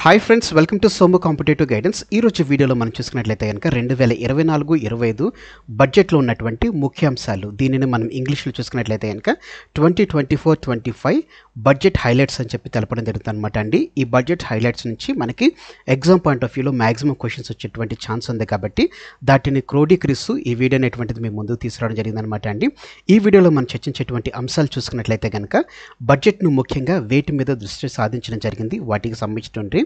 Hi friends, welcome to Somu competitive guidance. ఈరోజు వీడియోలో మనం చూసుకున్నట్లయితే కనుక 2024-25 బడ్జెట్లో ఉన్నటువంటి ముఖ్యాంశాలు, దీనిని మనం ఇంగ్లీష్లో చూసుకున్నట్లయితే కనుక 2024-25 బడ్జెట్ హైలైట్స్ అని చెప్పి తెలపడం జరుగుతుంది అనమాట అండి. ఈ బడ్జెట్ హైలైట్స్ నుంచి మనకి ఎగ్జామ్ పాయింట్ ఆఫ్ వ్యూలో మ్యాక్సిమం క్వశ్చన్స్ వచ్చేటువంటి ఛాన్స్ ఉంది కాబట్టి దాటిని క్రోడీకరిస్తూ ఈ వీడియో అనేటువంటిది మేము ముందుకు తీసుకురావడం జరిగిందనమాట అండి. ఈ వీడియోలో మనం చర్చించేటువంటి అంశాలు చూసుకున్నట్లయితే కనుక బడ్జెట్ను ముఖ్యంగా వేటి మీద దృష్టి సాధించడం జరిగింది, వాటికి సంబంధించినటువంటి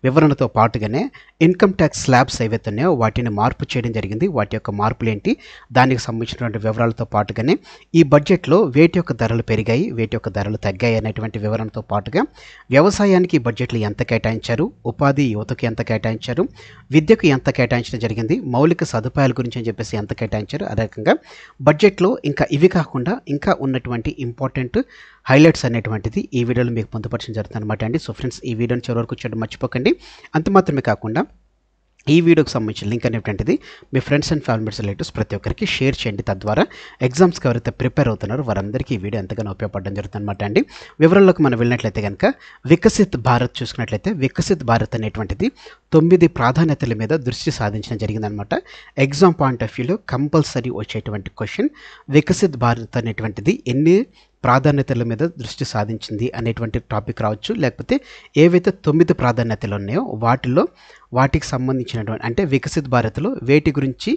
వివరణతో పాటుగానే ఇన్కమ్ ట్యాక్స్ స్లాబ్స్ ఏవైతే ఉన్నాయో వాటిని మార్పు చేయడం జరిగింది, వాటి యొక్క మార్పులు ఏంటి, దానికి సంబంధించినటువంటి వివరాలతో పాటుగానే ఈ బడ్జెట్లో వేటి యొక్క ధరలు పెరిగాయి, వేటి యొక్క ధరలు తగ్గాయి అనేటువంటి వివరణతో పాటుగా వ్యవసాయానికి ఈ బడ్జెట్లో ఎంత కేటాయించారు, ఉపాధి యువతకు ఎంత కేటాయించారు, విద్యకు ఎంత కేటాయించడం జరిగింది, మౌలిక సదుపాయాల గురించి అని చెప్పేసి ఎంత కేటాయించారు, అదే రకంగా బడ్జెట్లో ఇంకా ఇవి కాకుండా ఇంకా ఉన్నటువంటి ఇంపార్టెంట్ హైలైట్స్ అనేటువంటిది ఈ వీడియోలో మీకు పొందుపరచడం జరుగుతుంది అనమాట అండి. సో ఫ్రెండ్స్, ఈ వీడియోని చివరి వరకు చూడడం మర్చిపోకండి. అంత మాత్రమే కాకుండా ఈ వీడియోకి సంబంధించిన లింక్ అనేటువంటిది మీ ఫ్రెండ్స్ అండ్ ఫ్యామిలీస్ రిలేటివ్స్ ప్రతి ఒక్కరికి షేర్ చేయండి. తద్వారా ఎగ్జామ్స్కి ఎవరైతే ప్రిపేర్ అవుతున్నారో వారందరికీ ఈ వీడియో ఎంతగానో ఉపయోగపడడం జరుగుతుంది అనమాట అండి. వివరాల్లోకి మనం వెళ్ళినట్లయితే కనుక వికసిత్ భారత్ చూసుకున్నట్లయితే వికసిత్ భారత్ అనేటువంటిది 9 ప్రాధాన్యతల మీద దృష్టి సాధించడం జరిగిందనమాట. ఎగ్జామ్ పాయింట్ ఆఫ్ వ్యూలో కంపల్సరీ వచ్చేటువంటి క్వశ్చన్ వికసిత్ భారత్ అనేటువంటిది ఎన్ని ప్రాధాన్యతల మీద దృష్టి సాధించింది అనేటువంటి టాపిక్ రావచ్చు, లేకపోతే ఏవైతే 9 ప్రాధాన్యతలు ఉన్నాయో వాటికి సంబంధించినటువంటి అంటే వికసిత్ భారత్లో వేటి గురించి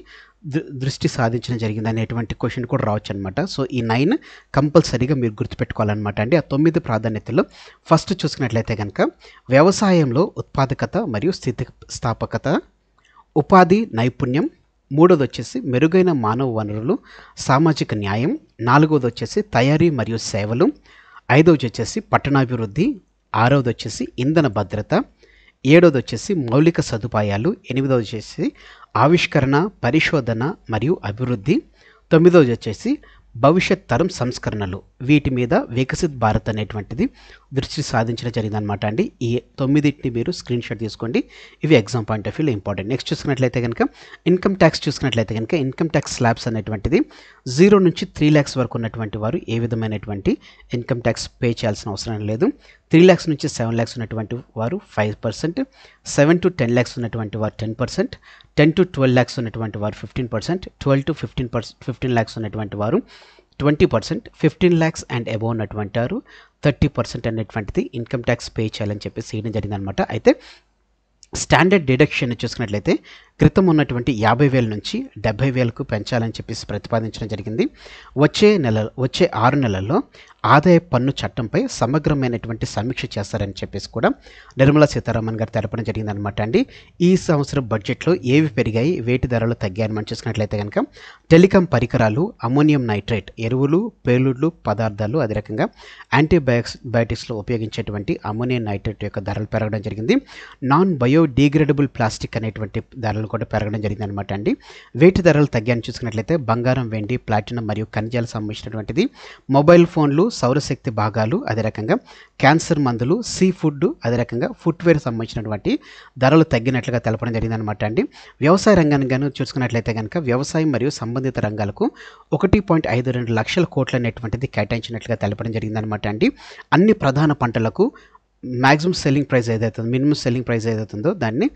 దృష్టి సాధించడం జరిగింది అనేటువంటి క్వశ్చన్ కూడా రావచ్చు అనమాట. సో ఈ 9 కంపల్సరీగా మీరు గుర్తుపెట్టుకోవాలన్నమాట అండి. ఆ 9 ప్రాధాన్యతలు ఫస్ట్ చూసుకున్నట్లయితే కనుక వ్యవసాయంలో ఉత్పాదకత మరియు స్థితిస్థాపకత, ఉపాధి నైపుణ్యం, మూడోది వచ్చేసి మెరుగైన మానవ వనరులు, సామాజిక న్యాయం, నాలుగోది వచ్చేసి తయారీ మరియు సేవలు, ఐదవది వచ్చేసి పట్టణాభివృద్ధి, ఆరవది వచ్చేసి ఇంధన భద్రత, ఏడవది వచ్చేసి మౌలిక సదుపాయాలు, ఎనిమిదవది వచ్చేసి ఆవిష్కరణ, పరిశోధన మరియు అభివృద్ధి, తొమ్మిదవది వచ్చేసి భవిష్యత్ తరం సంస్కరణలు. వీటి మీద వికసిత్ భారత్ అనేటువంటిది దృష్టి సాధించడం జరిగిందనమాట అండి. ఈ 9ని మీరు స్క్రీన్ షాట్ తీసుకోండి, ఇవి ఎగ్జామ్ పాయింట్ ఆఫ్ వ్యూలో ఇంపార్టెంట్. నెక్స్ట్ చూసుకున్నట్లయితే కనుక ఇన్కమ్ ట్యాక్స్ చూసుకున్నట్లయితే కనుక ఇన్కమ్ ట్యాక్స్ స్లాబ్స్ అనేటువంటిది 0 నుంచి 3 lakhs వరకు ఉన్నటువంటి వారు ఏ విధమైనటువంటి ఇన్కమ్ ట్యాక్స్ పే చేయాల్సిన అవసరం లేదు. 3 lakhs నుంచి 7 lakhs ఉన్నటువంటి వారు 5%, 7 to 10 lakhs ఉన్నటువంటి వారు 10%, 10 to 12 lakhs ఉన్నటువంటి వారు 15%, 12 to 15 lakhs ఉన్నటువంటి వారు 20%, 15 lakhs అండ్ అబోవ్ ఉన్నటువంటి వారు 30% అనేటువంటిది ఇన్కమ్ ట్యాక్స్ పే చేయాలని చెప్పేసి చేయడం జరిగిందనమాట. అయితే స్టాండర్డ్ డిడక్షన్ చూసుకున్నట్లయితే క్రితం ఉన్నటువంటి 50,000 నుంచి 70,000కు పెంచాలని చెప్పేసి ప్రతిపాదించడం జరిగింది. వచ్చే 6 నెలల్లో ఆదాయ పన్ను చట్టంపై సమగ్రమైనటువంటి సమీక్ష చేస్తారని చెప్పేసి కూడా నిర్మలా సీతారామన్ గారు తెలపడం జరిగిందనమాట అండి. ఈ సంవత్సరం బడ్జెట్లో ఏవి పెరిగాయి, వేటి ధరలు తగ్గాయని మనం చూసుకున్నట్లయితే కనుక టెలికాం పరికరాలు, అమ్మోనియం నైట్రేట్, ఎరువులు, పేలుళ్లు పదార్థాలు, అదే రకంగా యాంటీబయాటిక్స్లో ఉపయోగించేటువంటి అమ్మోనియం నైట్రేట్ యొక్క ధరలు పెరగడం జరిగింది. నాన్ బయోడిగ్రేడబుల్ ప్లాస్టిక్ అనేటువంటి ధరలు కూడా పెరగడం జరిగింది అనమాట అండి. వేటి ధరలు తగ్గాయని చూసుకున్నట్లయితే బంగారం, వెండి, ప్లాటినం మరియు ఖనిజాలకు సంబంధించినటువంటిది, మొబైల్ ఫోన్లు, సౌరశక్తి భాగాలు, అదే రకంగా క్యాన్సర్ మందులు, సీ ఫుడ్, అదే రకంగా ఫుట్వేర్ సంబంధించినటువంటి ధరలు తగ్గినట్లుగా తెలపడం జరిగిందనమాట అండి. వ్యవసాయ రంగాన్ని కనుక చూసుకున్నట్లయితే కనుక వ్యవసాయం మరియు సంబంధిత రంగాలకు 1.52 లక్షల కోట్లు అనేటువంటిది కేటాయించినట్లుగా తెలపడం జరిగిందనమాట అండి. అన్ని ప్రధాన పంటలకు మ్యాక్సిమం సెల్లింగ్ ప్రైస్ ఏదైతుందో, మినిమం సెల్లింగ్ ప్రైస్ ఏదైతుందో దాన్ని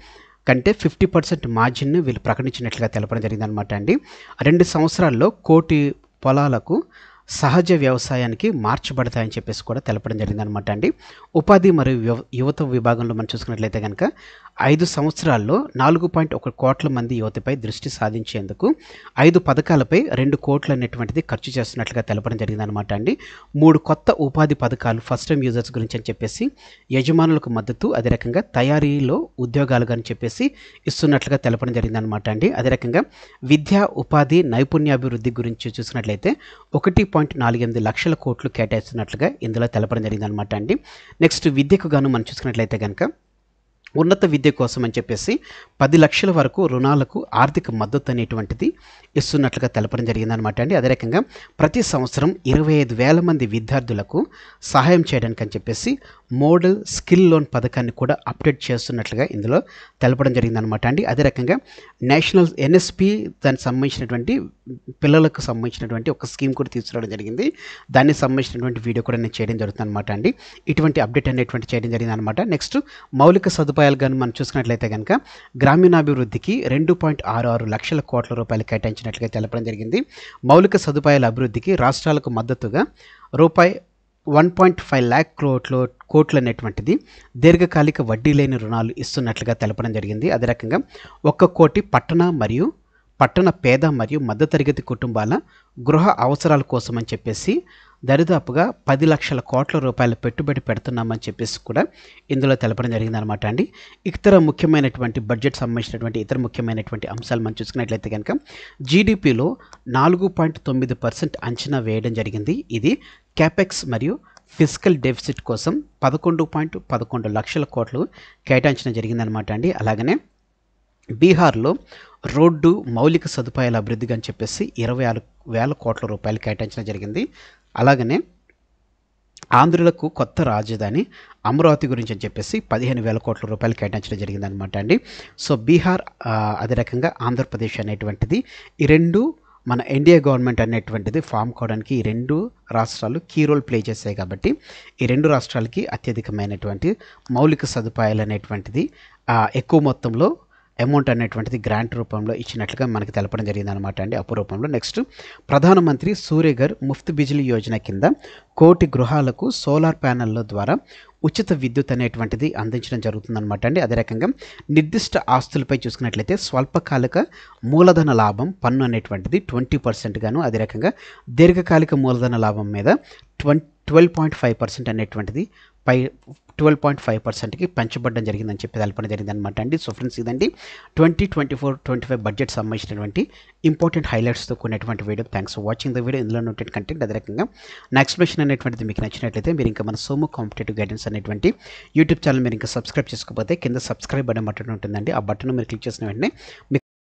కంటే 50% మార్జిన్ను వీళ్ళు ప్రకటించినట్లుగా తెలపడం జరిగిందనమాట అండి. 2 సంవత్సరాల్లో 1 కోటి పొలాలకు సహజ వ్యవసాయానికి మార్చబడతాయని చెప్పేసి కూడా తెలపడం జరిగిందనమాట అండి. ఉపాధి మరియు యువత విభాగంలో మనం చూసుకున్నట్లయితే కనుక 5 సంవత్సరాల్లో 4.1 కోట్ల మంది యువతపై దృష్టి సాధించేందుకు 5 పథకాలపై 2 కోట్లు అనేటువంటిది ఖర్చు చేస్తున్నట్లుగా తెలపడం జరిగిందనమాట అండి. 3 కొత్త ఉపాధి పథకాలు ఫస్ట్ టైం యూజర్స్ గురించి అని చెప్పేసి యజమానులకు మద్దతు, అదే రకంగా తయారీలో ఉద్యోగాలు అని చెప్పేసి ఇస్తున్నట్లుగా తెలపడం జరిగిందనమాట అండి. అదే రకంగా విద్యా, ఉపాధి, నైపుణ్యాభివృద్ధి గురించి చూసినట్లయితే 1.48 లక్షల కోట్లు కేటాయిస్తున్నట్లుగా ఇందులో తెలపడం జరిగిందనమాట అండి. నెక్స్ట్ విద్యకు గాను మనం చూసుకున్నట్లయితే కనుక ఉన్నత విద్య కోసం అని చెప్పేసి 10 లక్షల వరకు రుణాలకు ఆర్థిక మద్దతు అనేటువంటిది ఇస్తున్నట్లుగా తెలపడం జరిగిందనమాట అండి. అదే రకంగా ప్రతి సంవత్సరం 25,000 మంది విద్యార్థులకు సహాయం చేయడానికి అని చెప్పేసి మోడల్ స్కిల్ లోన్ పథకాన్ని కూడా అప్డేట్ చేస్తున్నట్లుగా ఇందులో తెలపడం జరిగిందనమాట అండి. అదే రకంగా నేషనల్ ఎన్ఎస్పి దానికి సంబంధించినటువంటి పిల్లలకు సంబంధించినటువంటి ఒక స్కీమ్ కూడా తీసుకురావడం జరిగింది. దానికి సంబంధించినటువంటి వీడియో కూడా నేను చేయడం జరుగుతుంది అనమాట అండి. ఇటువంటి అప్డేట్ అనేటువంటి చేయడం జరిగింది అనమాట. నెక్స్ట్ మౌలిక సదుపాయాలు రూపాయలు గాని మనం చూసుకున్నట్లయితే గనుక గ్రామీణాభివృద్ధికి 2.66 లక్షల కోట్ల రూపాయలు కేటాయించినట్లుగా తెలపడం జరిగింది. మౌలిక సదుపాయాల అభివృద్ధికి రాష్ట్రాలకు మద్దతుగా రూపాయి 1.5 lakh కోట్లు అనేటువంటిది దీర్ఘకాలిక వడ్డీ లేని రుణాలు ఇస్తున్నట్లుగా తెలపడం జరిగింది. అదే రకంగా 1 కోటి పట్టణ పేద మరియు మధ్యతరగతి కుటుంబాల గృహ అవసరాల కోసం అని చెప్పేసి దరిదాపుగా 10 లక్షల కోట్ల రూపాయల పెట్టుబడి పెడుతున్నామని చెప్పేసి కూడా ఇందులో తెలపడం జరిగిందనమాట అండి. ఇతర ముఖ్యమైనటువంటి బడ్జెట్ సంబంధించినటువంటి ఇతర ముఖ్యమైనటువంటి అంశాలు మనం చూసుకున్నట్లయితే కనుక జీడిపిలో 4.9% అంచనా వేయడం జరిగింది. ఇది క్యాపెక్స్ మరియు ఫిజికల్ డెఫిసిట్ కోసం 11.11 లక్షల కోట్లు కేటాయించడం జరిగిందనమాట అండి. అలాగనే బీహార్లో రోడ్డు మౌలిక సదుపాయాల అభివృద్ధిగా అని చెప్పేసి 26,000 కోట్ల రూపాయలు కేటాయించడం జరిగింది. అలాగనే ఆంధ్రులకు కొత్త రాజధాని అమరావతి గురించి అని చెప్పేసి 15,000 కోట్ల రూపాయలు కేటాయించడం జరిగిందనమాట అండి. సో బీహార్ అదే రకంగా ఆంధ్రప్రదేశ్ అనేటువంటిది ఈ రెండు మన ఎన్డీఏ గవర్నమెంట్ అనేటువంటిది ఫామ్ కావడానికి ఈ రెండు రాష్ట్రాలు కీ రోల్ ప్లే చేశాయి కాబట్టి ఈ రెండు రాష్ట్రాలకి అత్యధికమైనటువంటి మౌలిక సదుపాయాలు అనేటువంటిది ఎక్కువ మొత్తంలో అమౌంట్ అనేటువంటిది గ్రాంట్ రూపంలో ఇచ్చినట్లుగా మనకి తెలపడం జరిగిందనమాట అండి అప్పు రూపంలో. నెక్స్ట్ ప్రధానమంత్రి సూర్యఘర్ ముఫ్త్ బిజిలీ యోజన కింద 1 కోటి గృహాలకు సోలార్ ప్యానెల్ల ద్వారా ఉచిత విద్యుత్ అనేటువంటిది అందించడం జరుగుతుందన్నమాట అండి. అదే రకంగా నిర్దిష్ట ఆస్తులపై చూసుకున్నట్లయితే స్వల్పకాలిక మూలధన లాభం పన్ను అనేటువంటిది 20% గాను, అదే రకంగా దీర్ఘకాలిక మూలధన లాభం మీద 12.5% అనేటువంటిది 12.5%కి పెంచబడడం జరిగిందని చెప్పి తెలపడం జరిగిందనమాట అండి. సో ఫ్రెండ్స్ ఇదండి 2024-25 బడ్జెట్ సంబంధించినటువంటి ఇంపార్టెంట్ హైలైట్స్తో కూడినటువంటి video. Thanks for watching the video. ఇందులో ఉన్నటువంటి కంటెంట్ అదే రకంగా నా ఎక్స్ప్లెనేషన్ అనేటువంటిది మీకు నచ్చినట్లయితే మీరు ఇంకా మన సోము కాంపిటేటివ్ గైడెన్స్ అనేటువంటి యూట్యూబ్ ఛానల్ మీరు ఇంకా సబ్స్క్రైబ్ చేసుకోకపోతే కింద సబ్స్క్రైబ్ అనే బటన్ ఉంటుందండి. ఆ బటన్ మీరు క్లిక్ చేసిన వెంటనే